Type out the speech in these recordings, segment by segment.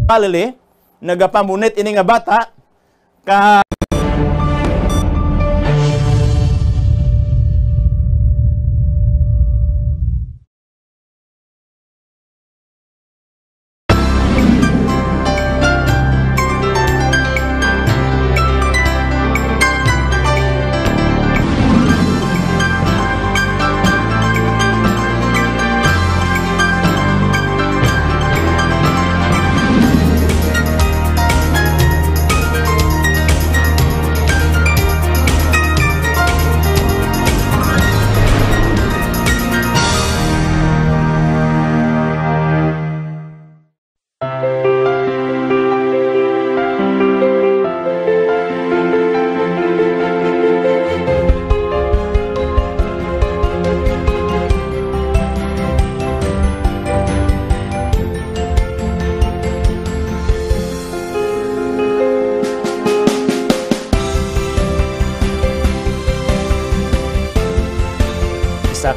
Galilee, nagapamunit ini nga bata, ka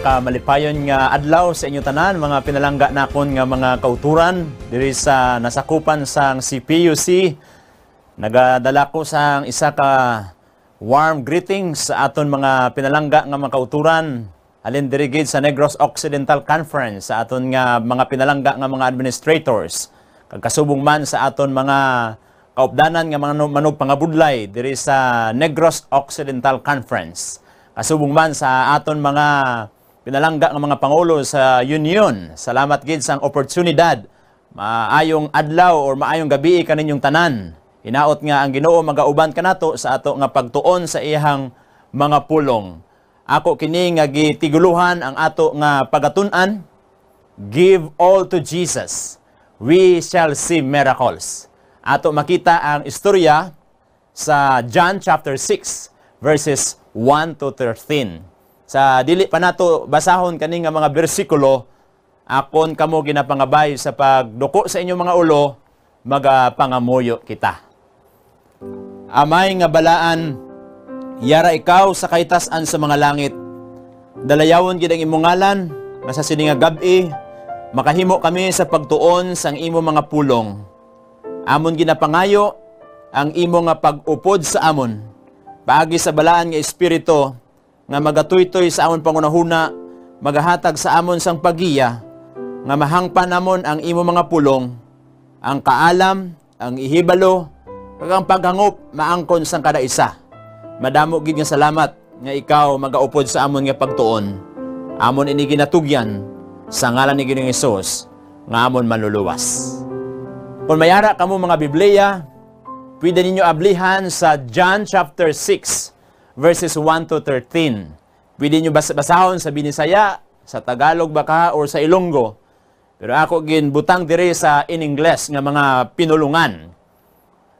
ka malipayon nga adlaw sa inyo tanan, mga pinalangga nakon nga mga kauturan diri sa nasakupan sang CPUC. Nagadala ko sang isa ka warm greetings sa aton mga pinalangga nga mga kauturan alin diri gid sa Negros Occidental Conference, sa aton nga mga pinalangga nga mga administrators, kag kasubong man sa aton mga kaupdanan nga mga manog pangabudlay diri sa Negros Occidental Conference, kasubong man sa aton mga pinalangga ng mga pangulo sa union. Salamat gid sang oportunidad. Maayong adlaw or maayong gabi kaninyong tanan. Hinaot nga ang Ginoo magauban kanato sa ato nga pagtuon sa iyang mga pulong. Ako kini nga gitiguluhan ang ato nga pagatun-an. Give all to Jesus. We shall see miracles. Ato makita ang istorya sa John chapter 6 verses 1 to 13. Sa dili pa nato basahon kani nga mga bersikulo, akon kamo ginapangabay sa pagduko sa inyong mga ulo, magapangamuyo kita. Amay nga balaan, yara ikaw sa kaitasan sa mga langit. Dalayawon gid ang imong ngalan, nga sa sini nga gabi, makahimo kami sa pagtuon sang imo mga pulong. Amon ginapangayo ang imo nga pag-upod sa amon. Paagi sa balaan nga espiritu, nga magatuytoy sa amon pangunahuna, magahatag sa amon sang pagiya, nga mahangpan namon ang imo mga pulong, ang kaalam, ang ihibalo, kag ang paghangop maangkon sang kada isa. Madamo gid nga salamat nga ikaw magaupod sa amon nga pagtuon. Amon ini ginatugyan sa ngalan ni Ginoong Hesus nga amon manluluwas. Kung mayara kamo mga Biblia, pwede ninyo ablihan sa John chapter 6 verses 1 to 13. Pwede nyo basahon sa Binisaya, sa Tagalog baka, or sa Ilonggo. Pero ako ginbutang dire sa in English nga mga pinulungan.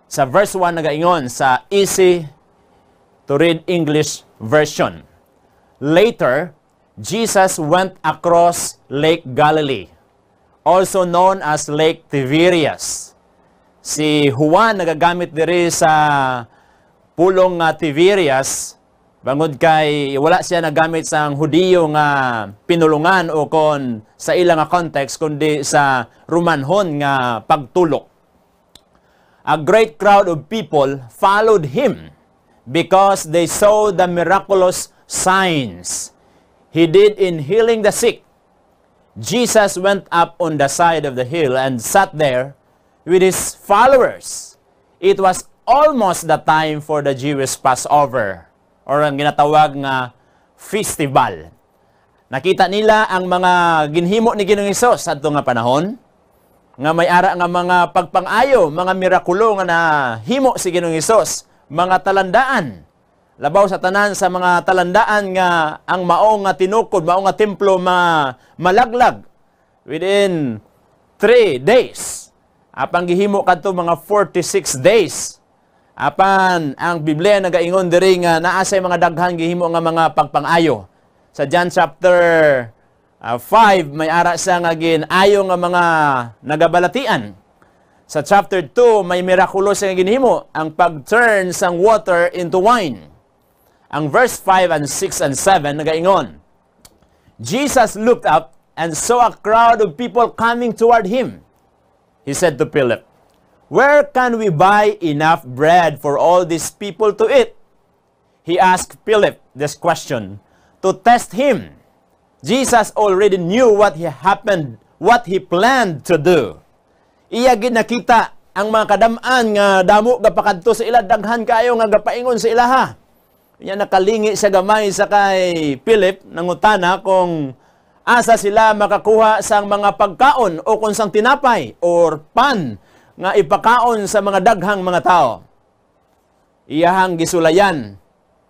Sa verse 1 nagaingon sa easy to read English version. Later, Jesus went across Lake Galilee, also known as Lake Tiberias. Si Juan nagagamit dire sa pulong nga Tiberias, bangod kay wala siya nagamit sa Hudiyo nga pinulungan o kon sa ilang nga context, kundi sa Romanhon nga pagtulok. A great crowd of people followed him because they saw the miraculous signs he did in healing the sick. Jesus went up on the side of the hill and sat there with his followers. It was almost the time for the Jewish Passover, or ang ginatawag nga festival. Nakita nila ang mga ginhimo ni Ginoong Hesus sa nga panahon, nga may ara nga mga pagpangayo, mga mirakulo nga nahimo si Ginoong Hesus, mga talandaan. Labaw sa tanan sa mga talandaan nga ang mao nga tinukod, mao nga templo malaglag within 3 days. Apang gihimo kadto mga 46 days. Apan ang Biblia nagaingon diri nga naa say mga daghan gihimo nga mga pagpangayo. Sa John chapter 5 may ara sa nga ginayo nga mga nagabalatian. Sa chapter 2 may mirakulo sa ginhimo, ang pag-turn sang water into wine. Ang verse 5 and 6 and 7 nagaingon, Jesus looked up and saw a crowd of people coming toward him. He said to Philip, "Where can we buy enough bread for all these people to eat?" He asked Philip this question to test him. Jesus already knew what he planned to do. Iya gid nakita ang mga kadam-an nga damo gapakadto sa ila, daghan kayo nga gapaingon sa ilaha. Iya nakalingi sa gamay sa kay Philip, nangutana kung asa sila makakuha sang mga pagkaon o kung sang tinapay or pan nga ipakaon sa mga daghang mga tao. Iyahang gisulayan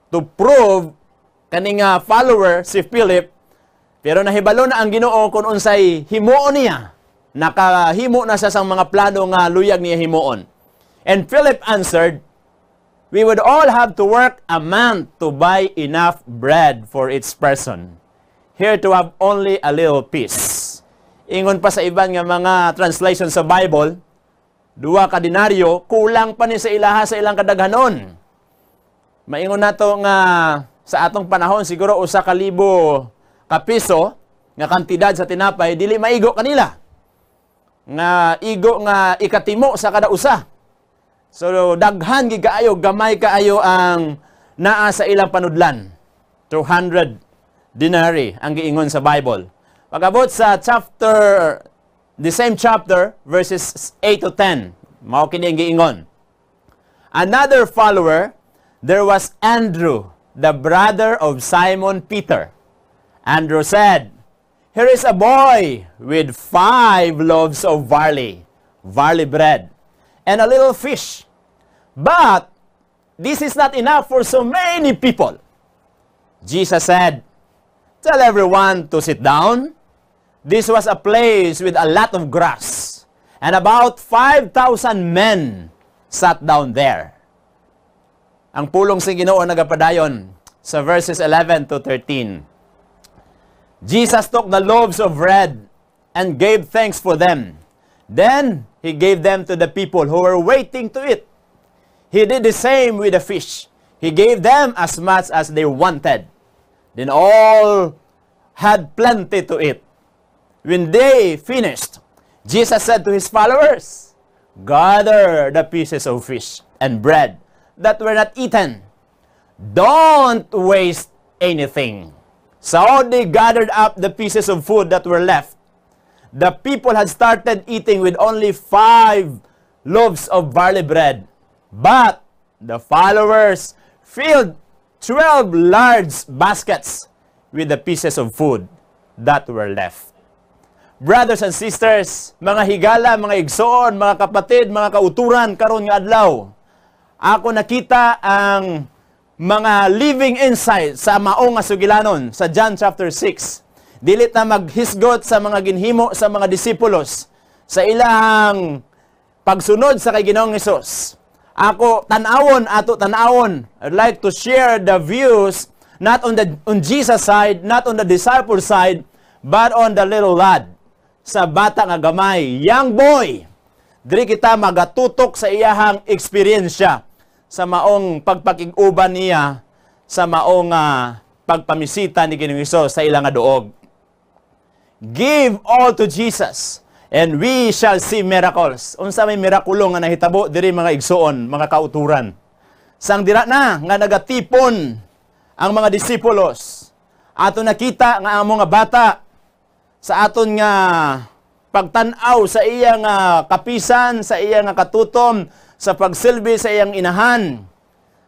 to prove kaning follower si Philip, pero nahibalo na ang Ginoo kung unsay himuon niya. Nakahimo na siya sang mga plano nga luyag niya himuon. And Philip answered, "We would all have to work a month to buy enough bread for each person. Here to have only a little piece." Ingon pa sa iban nga mga translation sa Bible, 2 ka denaryo, kulang pa ni sa ilaha sa ilang kadaghanon. Maingon nato nga sa atong panahon, siguro 1,000 ka piso nga kantidad sa tinapay, dili maigo kanila. Nga igo nga ikatimo sa kada usa. So daghan gid kaayo, gamay kaayo ang naa sa ilang panudlan. 200 denarii ang giingon sa Bible. Pag-abot sa the same chapter, verses 8 to 10, mao kini ang giingon. "Another follower, there was Andrew, the brother of Simon Peter. Andrew said, 'Here is a boy with 5 loaves of barley bread, and a little fish. But this is not enough for so many people.' Jesus said, 'Tell everyone to sit down.' This was a place with a lot of grass, and about 5,000 men sat down there." Ang pulong sa Ginoo nagapadayon sa verses 11 to 13. "Jesus took the loaves of bread and gave thanks for them. Then he gave them to the people who were waiting to eat. He did the same with the fish. He gave them as much as they wanted. Then all had plenty to eat. When they finished, Jesus said to his followers, 'Gather the pieces of fish and bread that were not eaten. Don't waste anything.' So they gathered up the pieces of food that were left. The people had started eating with only 5 loaves of barley bread, but the followers filled 12 large baskets with the pieces of food that were left." Brothers and sisters, mga higala, mga igsoon, mga kapatid, mga kauturan karon nga adlaw, ako nakita ang mga living insight sa maong nga sugilanon sa John chapter 6. Dilit na maghisgot sa mga ginhimo sa mga disipulos sa ilang pagsunod sa kay Ginoong Hesus. Ako ato tanawon. I'd like to share the views not on Jesus side, not on the disciple side, but on the little lad, sa bata nga gamay, young boy. Diri kita magatutok sa iyahang eksperyensya sa maong pagpakig-uban niya sa maong pagpamisita ni Ginoong Hesus sa ilang duog. Give all to Jesus and we shall see miracles. Unsa may mirakulo nga nahitabo diri mga igsoon, mga kauturan. Sang dira na nga nagatipon ang mga disipulos. Ato nakita nga ang mga bata sa aton nga pagtan-aw sa iyang kapisan, sa iyang katutom, sa pagsilbi sa iyang inahan.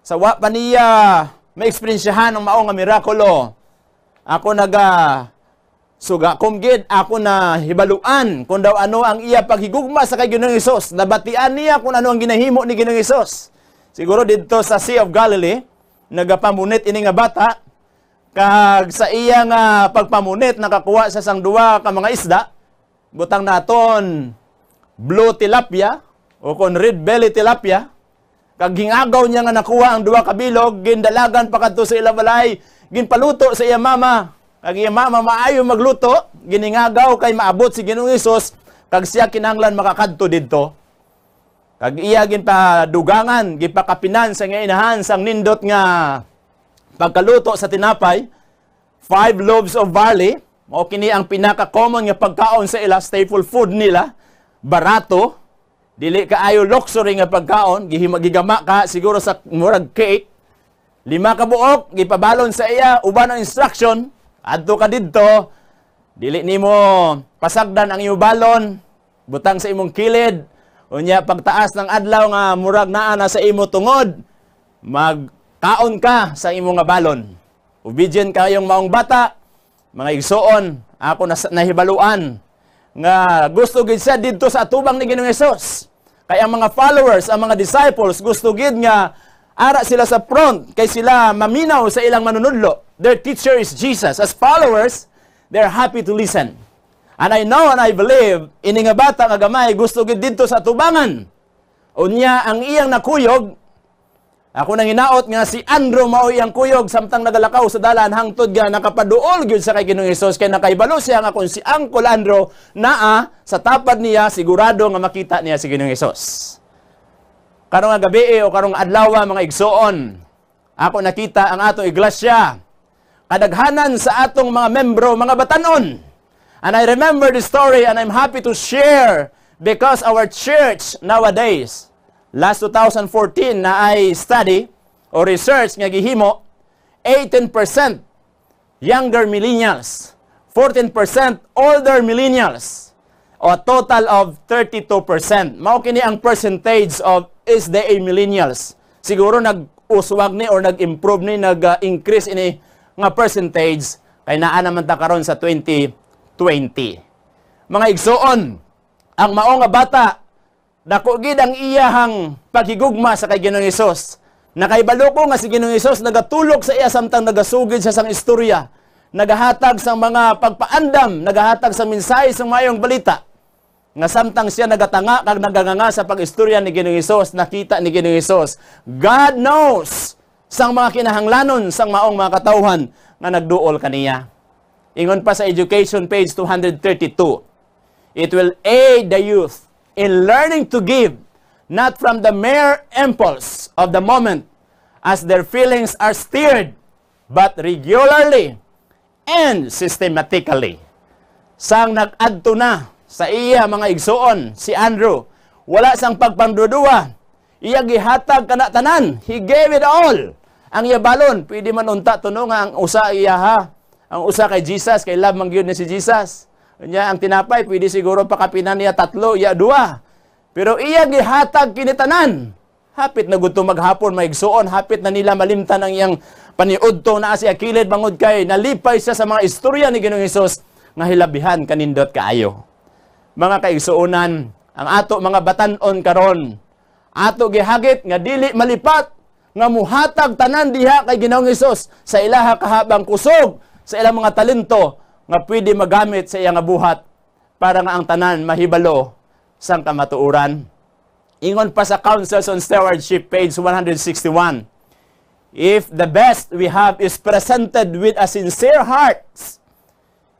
Sa wa pa niya maeksperiensyahan ang maong nga mirakulo. Ako suga kumgid, ako na hibaluan kung daw ano ang iya paghigugma sa kay Ginoong Hesus. Nabatian niya kung ano ang ginahimo ni Ginoong Hesus. Siguro dito sa Sea of Galilee, nagapamunit ini nga bata, kag sa iya nga pagpamunit nakakuha sa sang 2 ka mga isda, butang naton blue tilapia o kon red belly tilapia, kag hingagaw niya nga nakuha ang 2 ka bilog, gindalagan pa kadto sa ilang balay, ginpaluto sa iya mama. Kag iya mama maayo magluto, giningagaw kay maabot si Ginoong Hesus, kag siya kinahanglan makakadto didto. Kag iya ginpadugangan, ginpakapinan sa nga inahan sang nindot nga pagkaluto sa tinapay, 5 loaves of barley, mao kini ang pinaka-common nga pagkaon sa ila, staple food nila, barato, Dili kaayo luxury nga pagkaon, gigama ka siguro sa murag cake. 5 ka buok, gipabalon sa iya, uban ang instruction, adto ka didto, dili nimo pasagdan ang iyong balon, butang sa imong kilid, unya pagtaas ng adlaw nga murag naa na sa imo tungod, magkaon ka sa imong nga balon. Obedient kayong maong bata, mga igsoon, ako nahibaluan nga gusto gid siya didto sa atubang ni Ginoong Hesus. Kaya ang mga followers, ang mga disciples, gusto gid nga ara sila sa front kay sila maminaw sa ilang manunudlo. Their teacher is Jesus. As followers, they're happy to listen. And I know and I believe, ini nga bata nga gamay gusto gid didto sa atubangan. Unya ang iyang nakuyog, ako nang hinaot nga si Andrew mao iyang kuyog samtang nagalakaw sa dalan hangtod nga nakapaduol gyud sa kay Ginoong Hesus kay nakaibalo siya nga kung si Uncle Andrew naa sa tapad niya sigurado nga makita niya si Ginoong Hesus. Karong nga gabi o karong adlaw mga igsoon, ako nakita ang atong iglesia kadaghanan sa atong mga membro mga batanon. And I remember the story and I'm happy to share because our church nowadays last 2014 na ay study o research nga gihimo, 18% younger millennials, 14% older millennials, o a total of 32%. Mao kini ang percentage of SDA millennials. Siguro nag-uswag ni or nag-improve ni, nag-increase ini nga percentage kay naa naman ta karon sa 2020. Mga igsoon, ang mao nga bata dako gid ang iyahang paghigugma sa kay Ginoong Hesus. Nakaibalo ko nga si Ginoong Hesus nagatulog sa iya samtang nagasugid sa sang istorya, nagahatag sang mga pagpaandam, nagahatag sa mensahe sa mayong balita. Nga samtang siya nagatanga kag naganganga sa pagistorya ni Ginoong Hesus, nakita ni Ginoong Hesus, God knows sang mga kinahanglanon sang maong mga katawhan nga nagduol kaniya. Ingon pa sa education page 232, it will aid the youth in learning to give, not from the mere impulse of the moment as their feelings are stirred, but regularly and systematically. Sang nag-adto na sa iya mga igsoon, si Andrew, wala sang pagpangduduwa, iya gihatag kana tanan, he gave it all. Ang iya balon, pwede man unta tuno nga ang usa iya ha, ang usa kay Jesus, kay love man gyud ni si Jesus. Nya ang tinapay pwede siguro pakapinan niya 3, iya 2. Pero iya gihatag kinitanan. Hapit na gudto maghapon maigsuon, hapit na nila malimtan ang iyang paniudto na siya kilid bangod kay nalipay siya sa mga istorya ni Ginoong Hesus nga hilabihan kanindot kaayo. Mga kaigsuonan, ang ato mga batan-on karon, ato gihagit nga dili malipat nga muhatag tanan diha kay Ginoong Hesus sa ilaha kahabang kusog, sa ilang mga talento nga pwede magamit sa iyang buhat para nga ang tanan mahibalo sang kamatuoran. Ingon pa sa Counsels on Stewardship, page 161, if the best we have is presented with a sincere heart,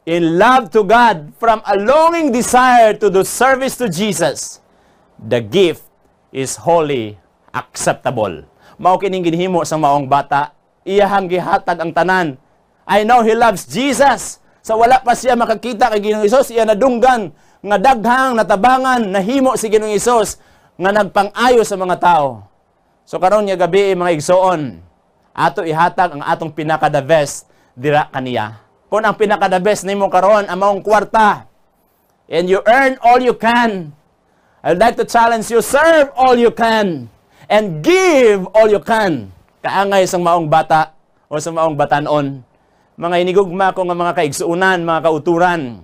in love to God, from a longing desire to do service to Jesus, the gift is wholly acceptable. Mao kining ginhimo sa maong bata, iyahang gihatag ang tanan. I know he loves Jesus. Sa wala pa siya makakita kay Ginoong Hesus, iya nadunggan nga daghang natabangan nahimo si Ginoong Hesus nga nagpang-ayo sa mga tao. So karon nga gabi mga igsoon, ato ihatag ang atong pinaka-the best dira kaniya. Kung ang pinaka-the best nimo karon ang maong kwarta, and you earn all you can, I'd like to challenge you, serve all you can and give all you can. Kaangay sang maong bata o sa maong batanon. Mga inigugma ko nga mga kaigsuunan, mga kauturan.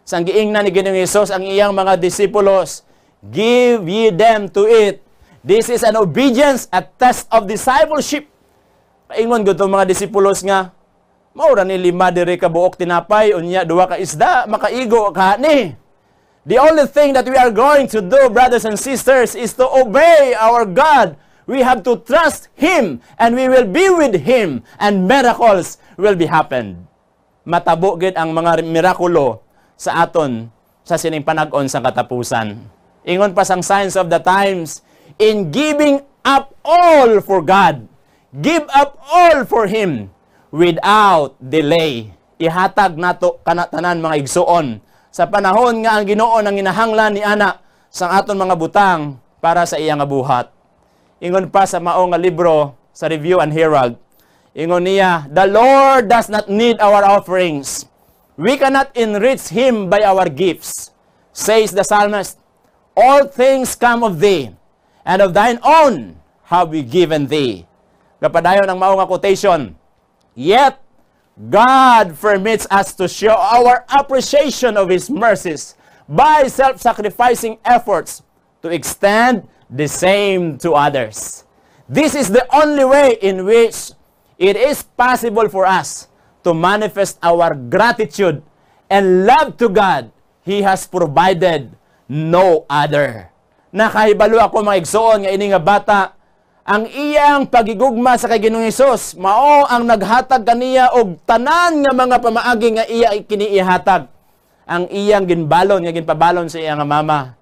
Sang giingnan ni Ginoong Hesus ang iyang mga disipulos, give ye them to eat. This is an obedience, a test of discipleship. Paingon gud mga disipulos nga, maura ni 5 diri ka buok tinapay, unya 2 ka isda, makaigo ka ni. The only thing that we are going to do, brothers and sisters, is to obey our God. We have to trust Him, and we will be with Him, and miracles will be happened. Matabo gid ang mga mirakulo sa aton sa sining panag-on sa katapusan. Ingon pa sang signs of the times, in giving up all for God, give up all for Him without delay. Ihatag nato kanatanan mga igsuon sa panahon nga ang Ginoo nang ginahanglan ni ana sa aton mga butang para sa iyang buhat. Ingon pa sa mao nga libro sa Review and Herald, ingon niya, "The Lord does not need our offerings. We cannot enrich Him by our gifts," says the psalmist. "All things come of Thee, and of Thine own have we given Thee." Kapadayon ang mao nga quotation. Yet, God permits us to show our appreciation of His mercies by self-sacrificing efforts to extend the same to others. This is the only way in which it is possible for us to manifest our gratitude and love to God. He has provided no other. Nakahibalo ako mga igsoon nga ini nga bata, ang iyang pagigugma sa kay Ginoong Hesus mao ang naghatag kaniya og tanan nga mga pamaagi nga iya kiniihatag. Ang iyang ginbalon nga ginpabalon sa iyang mama,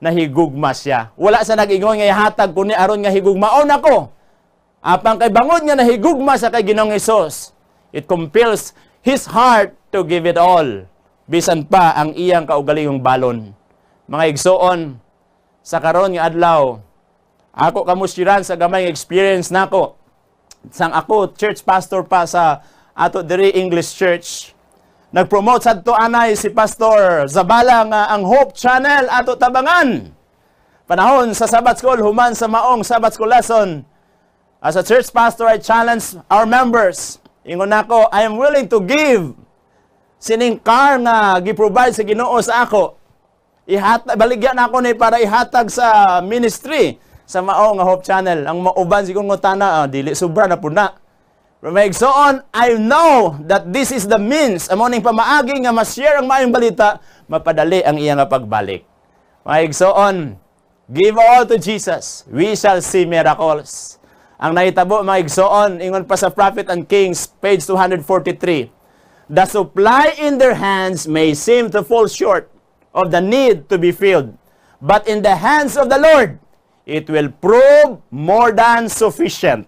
nahigugma siya. Wala sa nag-ingon nga ihatag kundi aron nga higugmaon ako. Apang kay bangod nga nahigugma sa kay Ginoong Hesus, it compels his heart to give it all. Bisan pa ang iyang kaugalingong balon. Mga igsoon, sa karon nga adlaw, ako kamusyiran sa gamay nga experience nako. Sang ako church pastor pa sa ato diri English Church. Nag-promote sadto anay si Pastor Zabala nga ang Hope Channel ato tabangan. Panahon sa Sabbath School, human sa maong Sabbath School lesson. As a church pastor, I challenge our members. Ingon nako, I am willing to give sining car nga gi-provide sa Ginoo sa ako. Baligyan ako ni para ihatag sa ministry sa mao nga Hope Channel. Ang mauban siguro ngutana, dili sobra na puna. Rumegsoon, I know that this is the means amo ning pamaagi nga ma-share ang maayong balita, mapadali ang iyang pagbalik. Maigsoon, give all to Jesus. We shall see miracles. Ang nahitabo mga igsoon, ingon pa sa Prophet and Kings, page 243. The supply in their hands may seem to fall short of the need to be filled, but in the hands of the Lord, it will prove more than sufficient.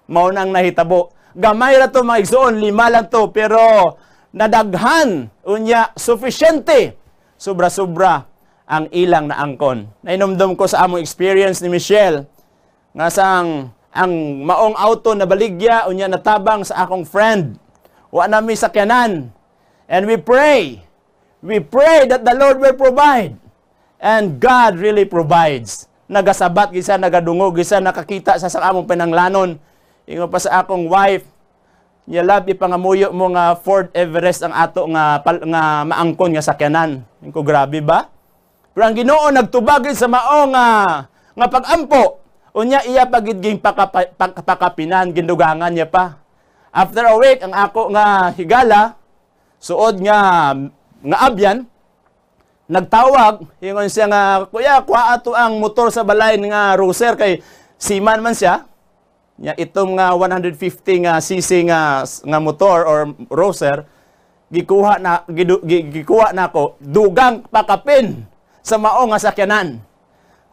Mao nang nahitabo. Gamay ra to mga igsoon, 5 lang to, pero nadaghan, unya, sufficiente. Sobra-sobra ang ilang na angkon. Nainomdom ko sa among experience ni Michelle, nga sang ang maong auto na baligya, unya natabang sa akong friend. Wa nami sakyanan. And we pray that the Lord will provide. And God really provides. Nagasabat gisa, nagadungog gisa, nakakita sa among pinanglanon. Ingon pa sa akong wife, niya labi pangamuyo mo nga Ford Everest ang ato nga maangkon nga sakyanan. Ko grabe ba? Pero ang Ginoo nagtubag sa mao nga pag-ampo. Unya iya pagidging pakapinan, gindugangan niya pa. After a week ang ako nga higala, suod nga abyan, nagtawag, ingon siya nga, kuya, kuha ato ang motor sa balay nga Roser kay Siman man siya. Ya itong 150 nga cc nga motor or Roser gikuha na ako dugang pakapin sa mao nga sakyanan.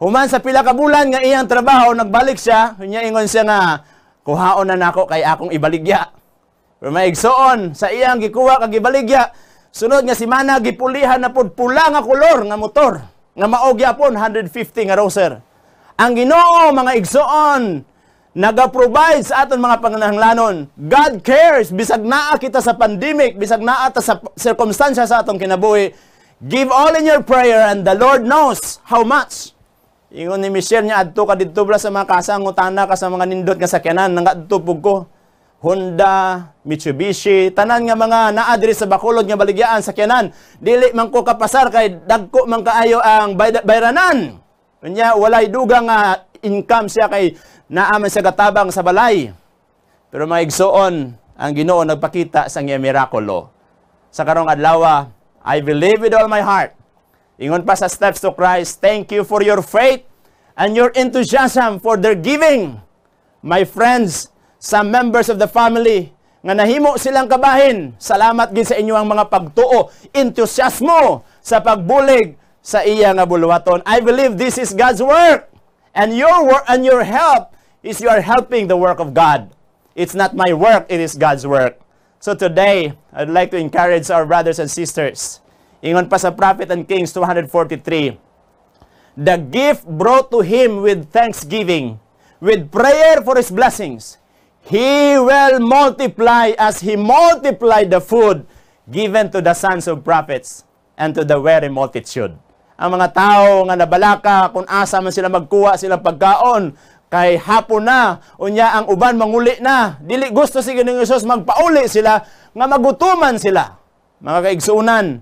Human sa pila ka bulan nga iyang trabaho nagbalik siya, unya ingon siya nga kuhaon na nako kay akong ibaligya. Pero maigsoon sa iyang gikuha kag ibaligya, sunod nga semana gipulihan na pud pula nga kolor nga motor nga mao gyapon 150 nga Roser. Ang Ginoo mga igsoon naga-provide sa aton mga panganahanglanon. God cares. Bisag naa kita sa pandemic, bisag naa ta sa circumstansya sa atong kinabuhi. Give all in your prayer and the Lord knows how much. Ingon ni Michelle niya, adto ka dito bla sa mga kasangutana ka sa mga nindot nga sakyanan, nangatupog ko. Honda, Mitsubishi, tanan nga mga naa diri sa Bacolod nga baligyaan sakyanan. Dili man ko kapasar kay dagko man kaayo ang bayranan. Unya walay dugang nga income siya kay naaman siya gatabang sa balay. Pero maigsoon, ang Ginoo nagpakita sa iya mirakulo. Sa karong adlaw, I believe with all my heart. Ingon pa sa Steps to Christ, thank you for your faith and your enthusiasm for their giving. My friends, some members of the family, nga nahimo silang kabahin, salamat gid sa inyong mga pagtuo, entusiasmo sa pagbulig sa iya nga buluwaton. I believe this is God's work. And your work and your help is you are helping the work of God. It's not my work, it is God's work. So today, I'd like to encourage our brothers and sisters. Ingon pa sa Prophet and Kings 243. the gift brought to him with thanksgiving, with prayer for his blessings, he will multiply as he multiplied the food given to the sons of prophets and to the weary multitude. Ang mga tao nga nabalaka, kung asa man sila magkuha silang pagkaon, kay hapon na, unya ang uban manguli na. Dili gusto si Ginoong Hesus magpauli sila, nga magutuman sila. Mga kaigsuunan,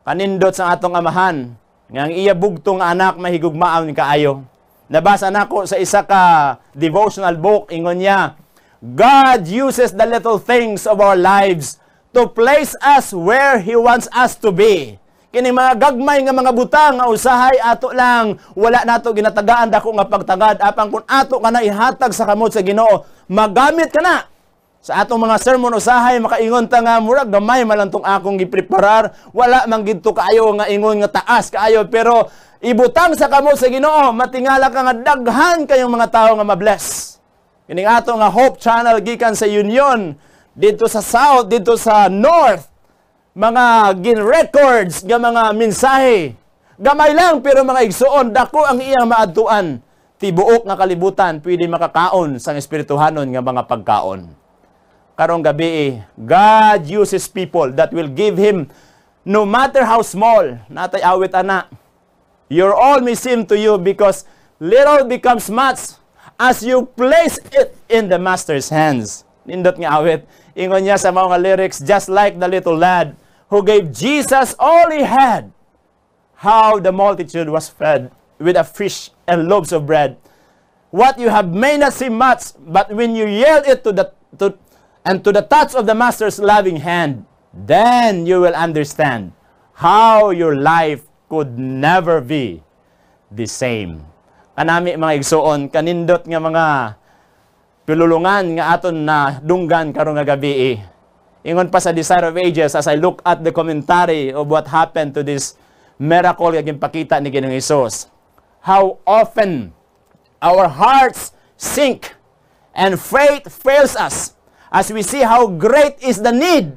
kanindot sa atong amahan, nga ang iya bugtong anak mahigugmaon kaayo. Nabasa nako sa isa ka devotional book, ingon niya, God uses the little things of our lives to place us where He wants us to be. Kini mga gagmay nga mga butang nga usahay ato lang, wala nato ginatagaan dako nga pagtagad, apang kun ato kana ihatag sa kamot sa Ginoo, magamit kana. Sa atong mga sermon usahay makaingon ta nga murag gamay man tong akong gipreparar, wala man gidto kaayo nga ingon nga taas kaayo, pero ibutang sa kamot sa Ginoo, matingala ka nga daghan kayong mga tawo nga mabless. Kining ato nga Hope Channel gikan sa Union dito sa South, dito sa North, mga gin-records nga mga mensahe. Gamay lang pero mga igsuon, dako ang iyang maadtuan. Tibuok nga kalibutan pwede makakaon sang espirituhanon nga mga pagkaon. Karong gabi, God uses people that will give Him no matter how small. Natay awit ana. Your all may seem to you because little becomes much as you place it in the Master's hands. Nindot nga awit. Ingon niya sa mga lyrics, just like the little lad who gave Jesus all he had, how the multitude was fed with a fish and loaves of bread. What you have may not seem much, but when you yield it to the touch of the Master's loving hand, then you will understand how your life could never be the same. Kanami mga igsuon, kanindot nga mga pilulungan nga aton na dunggan karong nga gabi. Ingon pa sa Desire of Ages, as I look at the commentary of what happened to this miracle nga ginpakita ni Ginoong Hesus, how often our hearts sink and faith fails us as we see how great is the need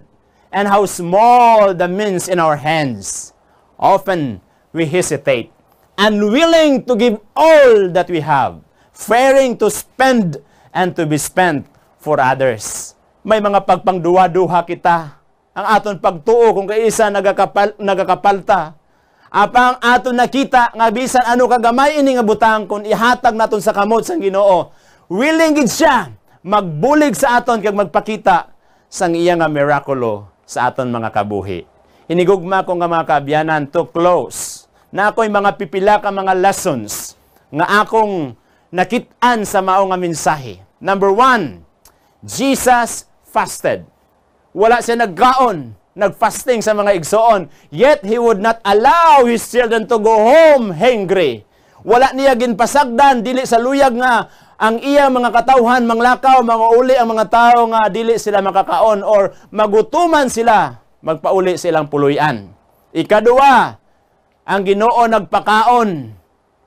and how small the means in our hands. Often we hesitate, unwilling to give all that we have, fearing to spend and to be spent for others. May mga pagpangduwa-duha kita. Ang aton pagtuo kung kaisa nagakapalta. Apang aton nakita nga bisan ano kagamay ini nga butang kung ihatag naton sa kamot sang Ginoo. Willing gid siya magbulig sa aton kag magpakita sang iya nga mirakulo sa aton mga kabuhi. Hinigugma ko nga mga kaabyanan to close. Na ako'y mga pipila ka mga lessons nga akong nakit-an sa mao nga mensahe. Number 1, Jesus fasted. Wala siya nagkaon, nagfasting sa mga igsoon. Yet He would not allow His children to go home hungry. Wala niya ginpasagdan, dili sa luyag nga ang iya mga katawhan, manglakaw, mga uli ang mga tao nga dili sila makakaon or magutuman sila, magpauli silang puluyan. Ikadua, ang Ginoo nagpakaon.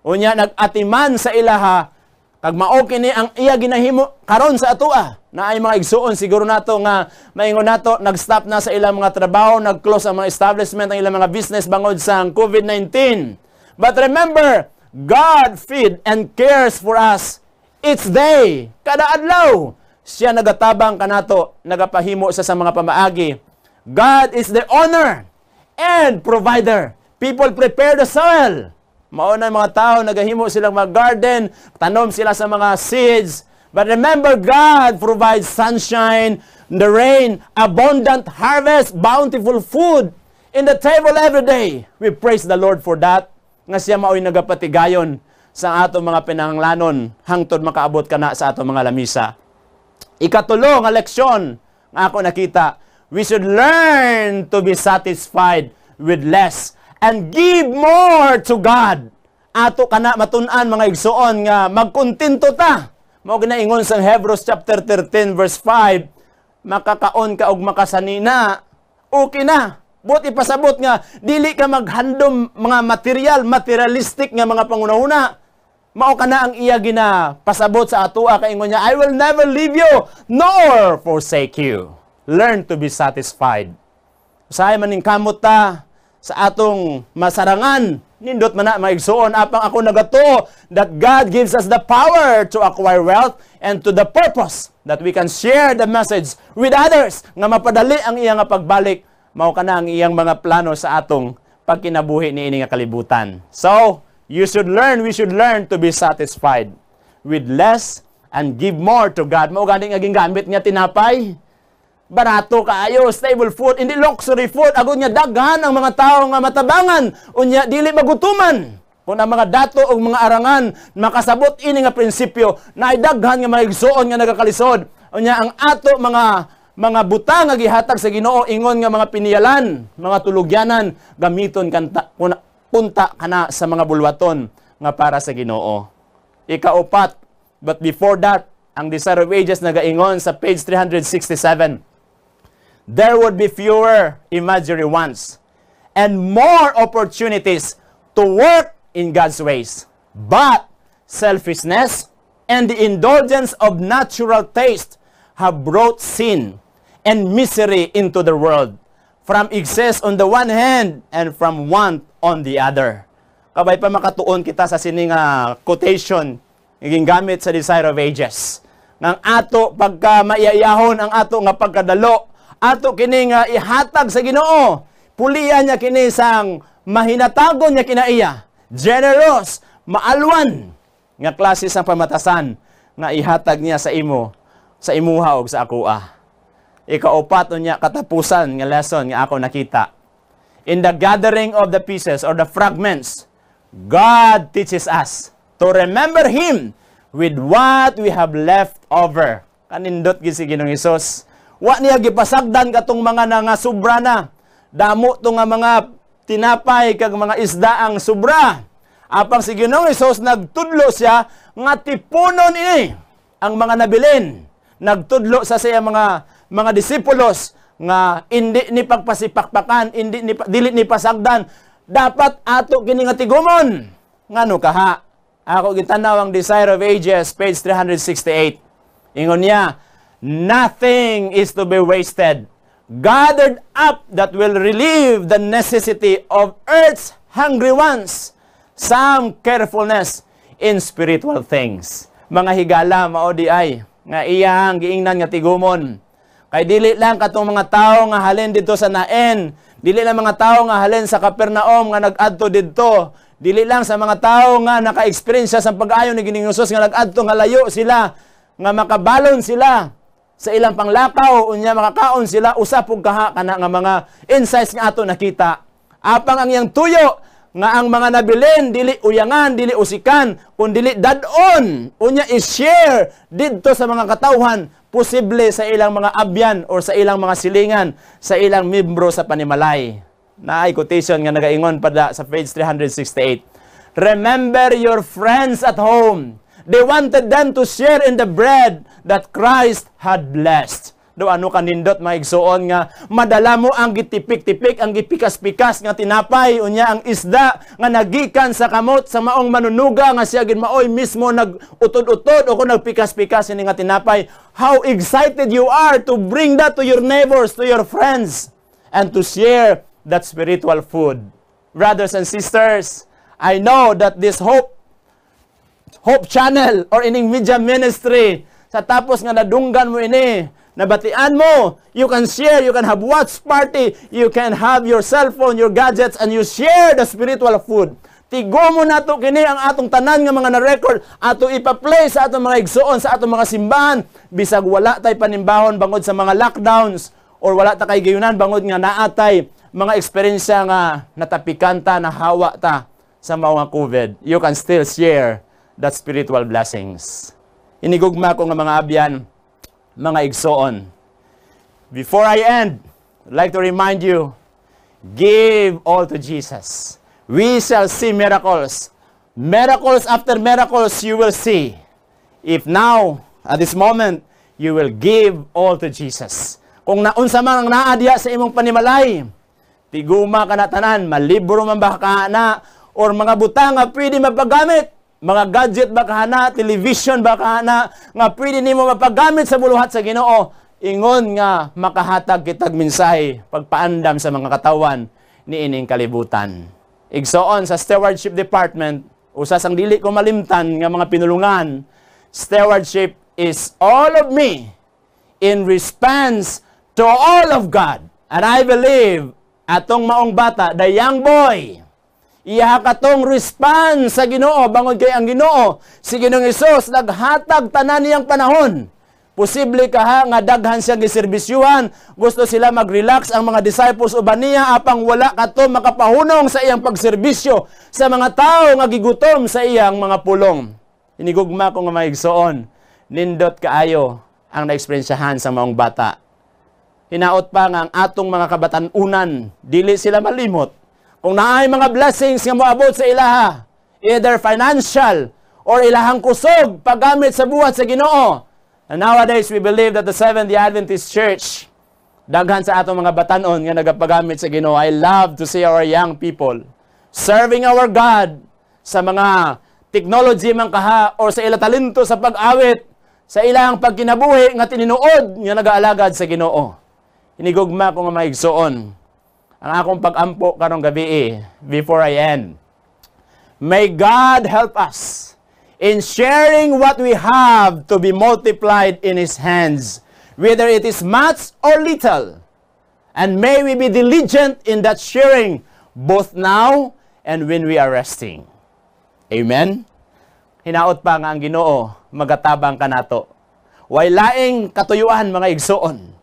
Unya nagatiman sa ilaha, kag mao kini ang iya ginahimo karon sa atoa. Na ay mga igsuon siguro nato nga maingon nato nag-stop na sa ilang mga trabaho, nag-close ang mga establishment, ang ilang mga business bangod sa COVID-19. But remember, God feed and cares for us each day. Kada adlaw siya nagatabang kanato, nagapahimo sa mga pamaagi. God is the owner and provider. People prepare the soil. Mauna mga tao, nagahimo silang mga garden, tanom sila sa mga seeds. But remember, God provides sunshine, the rain, abundant harvest, bountiful food in the table every day. We praise the Lord for that. Nga siya mao'y nagapatigayon sa atong mga pinanglanon hangtod makaabot ka na sa atong mga lamisa. Ikatulo nga leksyon nga ako nakita, we should learn to be satisfied with less and give more to God. Ato kana matun-an mga igsuon nga magkontento ta. Mao ginaingon sa Hebrews chapter 13 verse 5, makakaon ka og makasanina, okay na. Buti pasabot nga dili ka maghandom mga materialistic nga mga pangunahuna. Mao kana ang iya gina pasabot sa atoa kaingon niya, I will never leave you nor forsake you. Learn to be satisfied. Usahay maning kamot ta sa atong masarangan Nindot man na maigsuon apang ako nagato that God gives us the power to acquire wealth and to the purpose that we can share the message with others nga mapadali ang iyang pagbalik mao kana ang iyang mga plano sa atong pagkinabuhi niini nga kalibutan. So, we should learn to be satisfied with less and give more to God. Mao gani nga gingamit nga tinapay. Barato kaayo, stable food, hindi luxury food. Agud nga daghan ang mga tao nga matabangan, unya dili magutuman. Kung ang mga dato o mga arangan makasabot ini nga prinsipyo na ay daghan nga maigsuon nga nagakalisod. Unya ang ato mga butang nga gihatag sa Ginoo ingon nga mga piniyalan, mga tulugyanan gamiton punta kana sa mga bulwaton nga para sa Ginoo. Ikaupat, but before that, ang Desire of Ages nagaingon sa page 367. There would be fewer imaginary wants and more opportunities to work in God's ways. But selfishness and the indulgence of natural taste have brought sin and misery into the world, from excess on the one hand and from want on the other. Kabay pa makatuon kita sa sining quotation naging gamit sa Desire of Ages. Nang ato pagka maiyayahon ang ato nga pagkadalo, ato kini nga ihatag sa Ginoo. Pulian niya kini sang mahinatagon niya kinaiya. Generous, maalwan nga klase sang pamatasan nga ihatag niya sa imo, sa imuha ug sa akoa. Ikaupat niya katapusan nga lesson nga ako nakita. In the gathering of the pieces or the fragments, God teaches us to remember Him with what we have left over. Kanindot gid si Ginoong Hesus. Wa niya gipasagdan katong mga nangasubra na. Damo to nga mga tinapay kag mga isda ang sobra. Apang si Ginoong Hesus nagtudlo siya nga tipunon ini ang mga nabilin. Nagtudlo sa siya mga disipulos nga indi ni pagpasipakpakan, dili ni pasagdan. Dapat ato kini nga tigumon. Ngano kaha? Ako gitanaw ang Desire of Ages, page 368. Ingon niya, nothing is to be wasted, gathered up that will relieve the necessity of earth's hungry ones. Some carefulness in spiritual things. Mga higala, maodi ay, nga iyang giingnan nga tigumon. Kay dili lang katong mga tao nga halin dito sa Naen, dili lang mga tao nga halin sa Capernaum nga nag-adto didto, dili lang sa mga tao nga naka-experience sa pag-ayo ni Ginoong Hesus nga nag-adto nga layo sila, nga makabalon sila sa ilang panglakaw, unya makakaon sila usap og kaha kana nga mga insights nga ato nakita. Apang ang iyang tuyo nga ang mga nabilin dili uyangan, dili usikan, kun dili dadon, unya i-share didto sa mga katawhan, posible sa ilang mga abyan or sa ilang mga silingan, sa ilang membro sa panimalay. Naay quotation nga nagaingon pada sa page 368. Remember your friends at home. They wanted them to share in the bread that Christ had blessed. Do ano kanindot maigsuon nga madala mo ang gitipik-tipik, ang gipikas-pikas nga tinapay, unya ang isda nga nagikan sa kamot sa maong manunuga nga siya gid maoy mismo nag-utod-utod o kung nagpikas-pikas ini nga tinapay. How excited you are to bring that to your neighbors, to your friends, and to share that spiritual food. Brothers and sisters, I know that this Hope Channel or ining media ministry, sa tapos nga nadunggan mo ini, nabatian mo, you can share, you can have watch party, you can have your cell phone, your gadgets, and you share the spiritual food. Tigo mo na to kini ang atong tanan nga mga na-record, ato ipa-play sa atong mga igsuon, sa atong mga simbahan, bisag wala tay panimbahon bangod sa mga lockdowns, or wala ta kay gayunan bangod nga naatay mga eksperyensya nga natapikanta, nahawa ta sa mga COVID. You can still share that spiritual blessings. Inigugma ko nga mga abyan, mga igsoon. Before I end, I'd like to remind you, give all to Jesus. We shall see miracles. Miracles after miracles you will see. If now, at this moment, you will give all to Jesus. Kung naunsa man ang naadya sa imong panimalay, tiguma ka na tanan, malibro man ba ka na, or mga butang nga pwede mapagamit, mga gadget ba ka na, television ba ka na, nga pwede nimo mapagamit sa buluhat sa Ginoo, ingon nga makahatag kitag mensahe, pagpaandam sa mga katawan ni ining kalibutan. Igsoon sa stewardship department, usas ang dili ko malimtan nga mga pinulungan, stewardship is all of me in response to all of God. And I believe, atong maong bata, the young boy, iya katong response sa Ginoo, bangod kay ang Ginoo, si Ginoong Hesus, naghatag tanan niyang panahon. Posible ka nga daghan siyang giserbisyuhan, gusto sila mag-relax ang mga disciples uban niya, apang wala kato makapahunong sa iyang pagserbisyo sa mga tao nga gigutom sa iyang mga pulong. Hinigugma ko nga maigsoon, nindot kaayo ang naeksperiensyahan sa maong bata. Hinaot pa nga ang atong mga kabatanunan, dili sila malimot. Kung naay mga blessings nga moabot sa ilaha, either financial or ilahang kusog paggamit sa buhat sa Ginoo. And nowadays, we believe that the Seventh-day Adventist Church, daghan sa atong mga batanon nga nagapagamit sa Ginoo. I love to see our young people serving our God sa mga technology man kaha or sa ila talento sa pag-awit, sa ilang pagkinabuhi nga tininuod nga nagaalagad sa Ginoo. Hinigugma ko nga maigsoon ang akong pag-ampo karong gabi before I end. May God help us in sharing what we have to be multiplied in His hands, whether it is much or little. And may we be diligent in that sharing, both now and when we are resting. Amen? Hinaot pa nga ang Ginoo, magatabang kanato. Way laing katuyuan mga igsoon.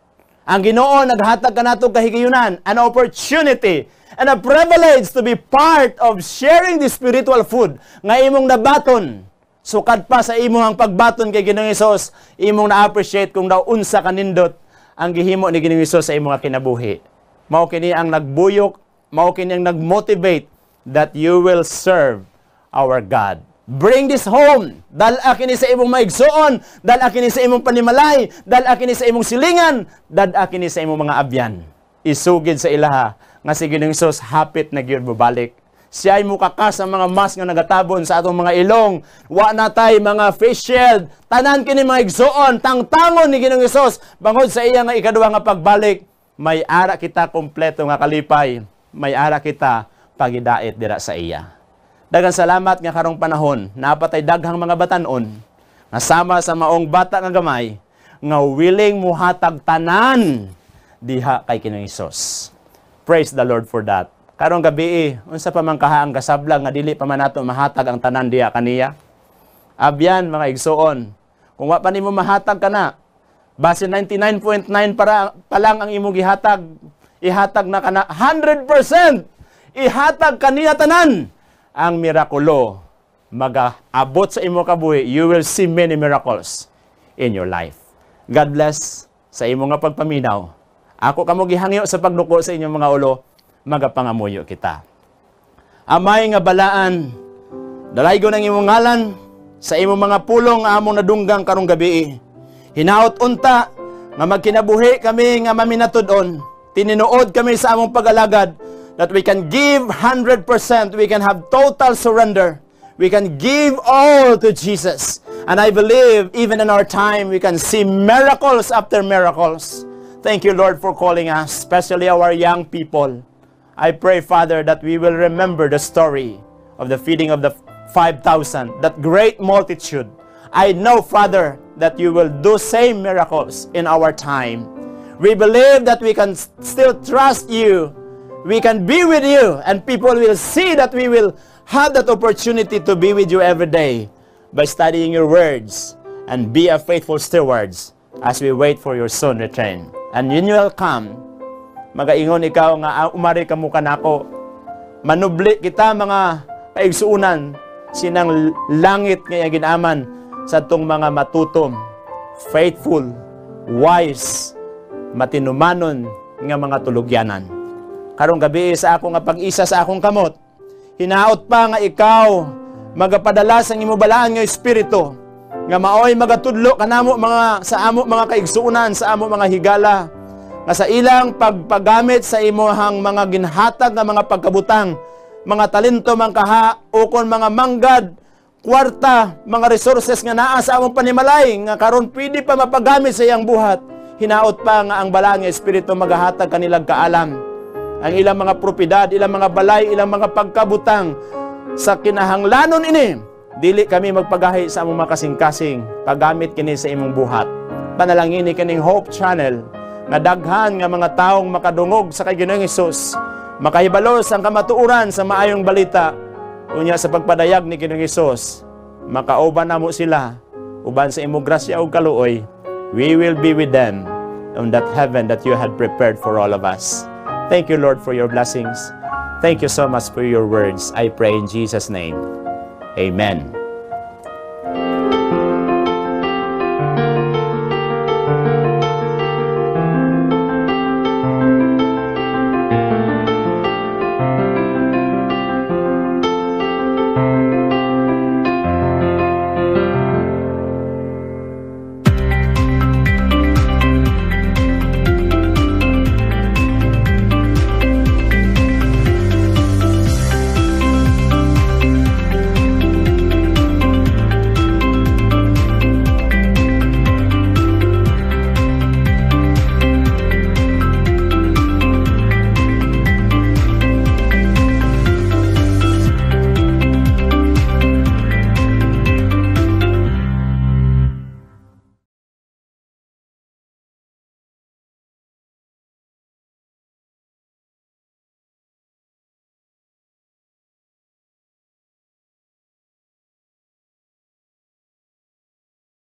Ang Ginoo naghatag kanato kahigayunan, an opportunity and a privilege to be part of sharing the spiritual food nga imong nabaton. Sukad pa sa imong pagbaton kay Ginoong Hesus, imong na-appreciate kung daw unsa kanindot ang gihimo ni Ginoong Hesus sa imong kinabuhi. Mao kini ang nagbuyok, mao kini ang nagmotivate that you will serve our God. Bring this home. Dala kini sa imong maigsoon, dala kini sa imong panimalay, dala kini sa imong silingan, dala kini sa imong mga abyan. Isugid sa ilaha nga si Ginoong Hesus hapit na gyud mobalik. Siya ay mukakas ang mga mask nga nagatabon sa atong mga ilong. Wa na tay mga face shield. Tanan kini mga igsoon, tangtangon ni Ginoong Hesus bangod sa iya nga ikaduha nga pagbalik. May ara kita kompleto nga kalipay. May ara kita pagidait dira sa iya. Daghang salamat nga karong panahon napatay daghang mga batanon nga sama sa maong bata nga gamay nga willing muhatag tanan diha kay Ginoong Hesus. Praise the Lord for that. Karong gabi, unsa pa man kaha ang kasablang nga dili pa man nato mahatag ang tanan diha kaniya. Abyan mga igsoon, kung wa pa nimo mahatag kana, base 99.9 pa lang ang imong gihatag, ihatag na kana 100%. Ihatag kaniya tanan ang mirakulo magaabot sa imong kabuhi. You will see many miracles in your life. God bless sa imong nga pagpaminaw. Ako kamo gihangyo sa pagduko sa inyong mga ulo. Magapangamuyo kita. Amay nga balaan, dalaygo ng imong ngalan sa imong mga pulong nga among nadunggang karong gabi. Hinaot unta nga magkinabuhi kami nga maminatud-on. Tininuod kami sa among pag-alagad that we can give 100%, we can have total surrender. We can give all to Jesus. And I believe even in our time we can see miracles after miracles. Thank you, Lord, for calling us, especially our young people. I pray, Father, that we will remember the story of the feeding of the 5,000, that great multitude. I know, Father, that you will do same miracles in our time. We believe that we can still trust you. We can be with you, and people will see that we will have that opportunity to be with you every day by studying your words and be a faithful stewards as we wait for your soon return. And when you will come, magaingon ikaw nga umari ka mo kanako. Manubli kita mga kaigsuunan sinang langit nga ginaman sa tong mga matutom, faithful, wise, matinumanon nga mga tulugyanan. Karong gabi sa ako nga pag-isa sa akong kamot, hinaot pa nga ikaw magapadala sa imong balaan nga espiritu nga maoy magatudlo kanamo mga sa amo mga kaigsuunan, sa amo mga higala, nga sa ilang pagpagamit sa imuhang mga ginhatag nga mga pagkabutang, mga talento man kaha, ukon mga manggad, kwarta, mga resources nga naa sa among panimalay, nga karon pwede pa mapagamit sa iyang buhat. Hinaot pa nga ang balang nga espiritu magahatag kanilang kaalam. ang ilang mga propiedad, ilang mga balay, ilang mga pagkabutang sa kinahanglanon ini, dili kami magpagahi sa among makasing-kasing, paggamit kini sa imong buhat. Panalangin ni kining Hope Channel, nga daghan nga mga taong makadungog sa kay Ginoong Hesus, makahibalos ang kamatuoran sa maayong balita, unya sa pagpadayag ni Ginoong Hesus, makauban namo sila, uban sa imong grasya ug kaluoy, we will be with them on that heaven that you had prepared for all of us. Thank you, Lord, for your blessings. Thank you so much for your words. I pray in Jesus' name. Amen.